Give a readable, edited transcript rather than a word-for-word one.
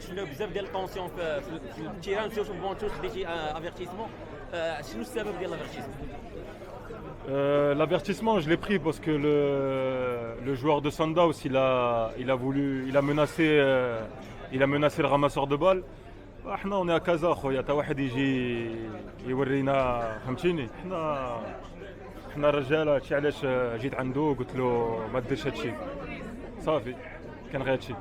شفنا بزاف ديال الطونسيون في التيران سيرتو في بونتوس خديتي افيرتيسمون. شنو السبب ديال الافيرتيسمون؟ L'avertissement, je l'ai pris parce que le joueur de Sandaus, il a menacé le ramasseur de balles. احنا on est à Casa خويا تا واحد يجي يورينا فهمتيني. احنا الرجال هادشي علاش جيت عنده قلت له ما ديرش هادشي صافي كان غير هادشي.